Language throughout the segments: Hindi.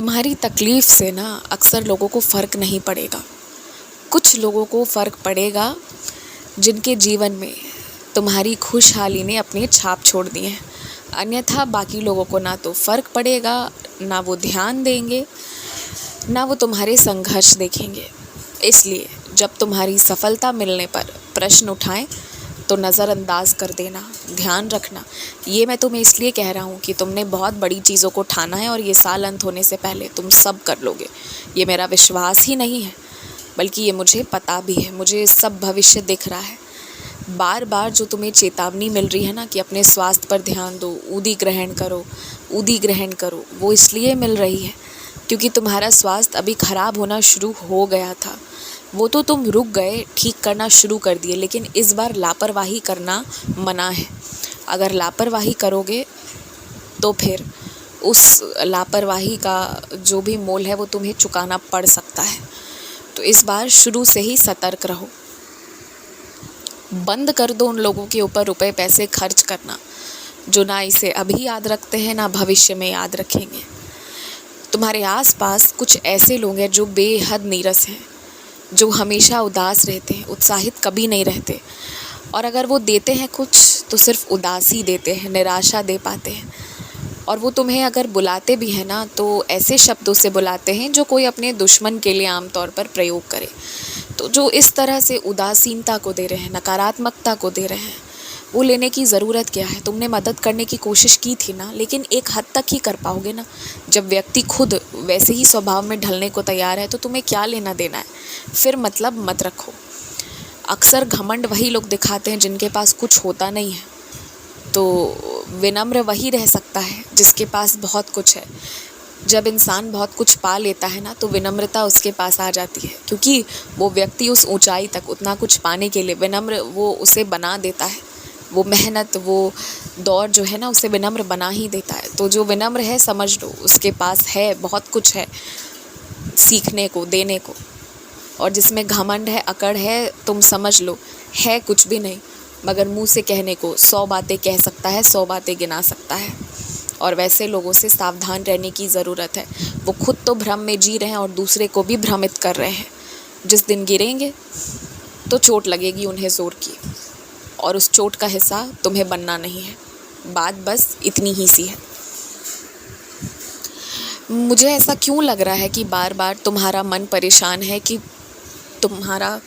तुम्हारी तकलीफ़ से ना अक्सर लोगों को फ़र्क नहीं पड़ेगा। कुछ लोगों को फ़र्क पड़ेगा जिनके जीवन में तुम्हारी खुशहाली ने अपनी छाप छोड़ दी है। अन्यथा बाकी लोगों को ना तो फ़र्क पड़ेगा, ना वो ध्यान देंगे, ना वो तुम्हारे संघर्ष देखेंगे। इसलिए जब तुम्हारी सफलता मिलने पर प्रश्न उठाएं तो नज़रअंदाज कर देना, ध्यान रखना। ये मैं तुम्हें इसलिए कह रहा हूँ कि तुमने बहुत बड़ी चीज़ों को ठाना है और ये साल अंत होने से पहले तुम सब कर लोगे। ये मेरा विश्वास ही नहीं है, बल्कि ये मुझे पता भी है, मुझे सब भविष्य दिख रहा है। बार बार जो तुम्हें चेतावनी मिल रही है ना कि अपने स्वास्थ्य पर ध्यान दो, ऊदी ग्रहण करो, वो इसलिए मिल रही है क्योंकि तुम्हारा स्वास्थ्य अभी ख़राब होना शुरू हो गया था। वो तो तुम रुक गए, ठीक करना शुरू कर दिए, लेकिन इस बार लापरवाही करना मना है। अगर लापरवाही करोगे तो फिर उस लापरवाही का जो भी मोल है वो तुम्हें चुकाना पड़ सकता है। तो इस बार शुरू से ही सतर्क रहो। बंद कर दो उन लोगों के ऊपर रुपए पैसे खर्च करना जो ना इसे अभी याद रखते हैं ना भविष्य में याद रखेंगे। तुम्हारे आसपास कुछ ऐसे लोग हैं जो बेहद नीरस हैं, जो हमेशा उदास रहते हैं, उत्साहित कभी नहीं रहते। और अगर वो देते हैं कुछ तो सिर्फ उदासी देते हैं, निराशा दे पाते हैं। और वो तुम्हें अगर बुलाते भी हैं ना तो ऐसे शब्दों से बुलाते हैं जो कोई अपने दुश्मन के लिए आमतौर पर प्रयोग करे। तो जो इस तरह से उदासीनता को दे रहे हैं, नकारात्मकता को दे रहे हैं, वो लेने की ज़रूरत क्या है। तुमने मदद करने की कोशिश की थी ना, लेकिन एक हद तक ही कर पाओगे ना। जब व्यक्ति खुद वैसे ही स्वभाव में ढलने को तैयार है तो तुम्हें क्या लेना देना है। फिर मतलब मत रखो। अक्सर घमंड वही लोग दिखाते हैं जिनके पास कुछ होता नहीं है। तो विनम्र वही रह सकता है जिसके पास बहुत कुछ है। जब इंसान बहुत कुछ पा लेता है ना तो विनम्रता उसके पास आ जाती है, क्योंकि वो व्यक्ति उस ऊंचाई तक उतना कुछ पाने के लिए विनम्र वो उसे बना देता है। वो मेहनत, वो दौर जो है ना उसे विनम्र बना ही देता है। तो जो विनम्र है समझ लो उसके पास है, बहुत कुछ है सीखने को, देने को। और जिसमें घमंड है, अकड़ है, तुम समझ लो है कुछ भी नहीं, मगर मुंह से कहने को 100 बातें कह सकता है, 100 बातें गिना सकता है। और वैसे लोगों से सावधान रहने की ज़रूरत है। वो खुद तो भ्रम में जी रहे हैं और दूसरे को भी भ्रमित कर रहे हैं। जिस दिन गिरेंगे तो चोट लगेगी उन्हें ज़ोर की, और उस चोट का हिस्सा तुम्हें बनना नहीं है। बात बस इतनी ही सी है। मुझे ऐसा क्यों लग रहा है कि बार बार तुम्हारा मन परेशान है कि तुम्हारा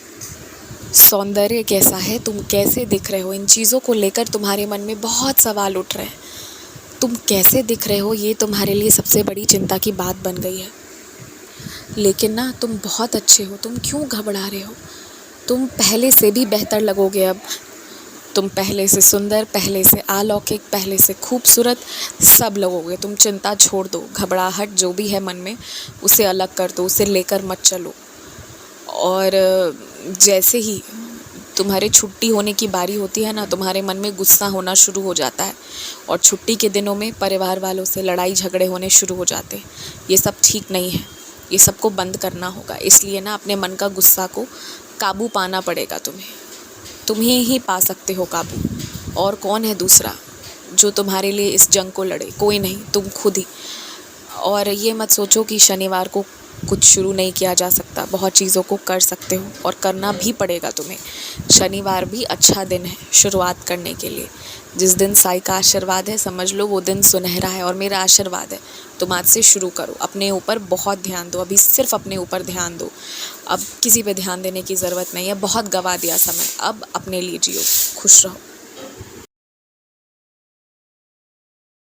सौंदर्य कैसा है, तुम कैसे दिख रहे हो, इन चीज़ों को लेकर तुम्हारे मन में बहुत सवाल उठ रहे हैं। तुम कैसे दिख रहे हो ये तुम्हारे लिए सबसे बड़ी चिंता की बात बन गई है। लेकिन ना तुम बहुत अच्छे हो, तुम क्यों घबरा रहे हो। तुम पहले से भी बेहतर लगोगे अब। तुम पहले से सुंदर, पहले से अलौकिक, पहले से खूबसूरत सब लगोगे। तुम चिंता छोड़ दो, घबराहट जो भी है मन में उसे अलग कर दो, उसे लेकर मत चलो। और जैसे ही तुम्हारे छुट्टी होने की बारी होती है ना, तुम्हारे मन में गुस्सा होना शुरू हो जाता है। और छुट्टी के दिनों में परिवार वालों से लड़ाई झगड़े होने शुरू हो जाते हैं। ये सब ठीक नहीं है, ये सबको बंद करना होगा। इसलिए ना अपने मन का गुस्सा को काबू पाना पड़ेगा तुम्हें। तुम ही पा सकते हो काबू। और कौन है दूसरा जो तुम्हारे लिए इस जंग को लड़े। कोई नहीं, तुम खुद ही। और ये मत सोचो कि शनिवार को कुछ शुरू नहीं किया जा सकता। बहुत चीज़ों को कर सकते हो और करना भी पड़ेगा तुम्हें। शनिवार भी अच्छा दिन है शुरुआत करने के लिए। जिस दिन साईं का आशीर्वाद है समझ लो वो दिन सुनहरा है। और मेरा आशीर्वाद है तुम आज से शुरू करो। अपने ऊपर बहुत ध्यान दो, अभी सिर्फ अपने ऊपर ध्यान दो। अब किसी पे ध्यान देने की ज़रूरत नहीं है, बहुत गवा दिया समय। अब अपने लिए जियो, खुश रहो।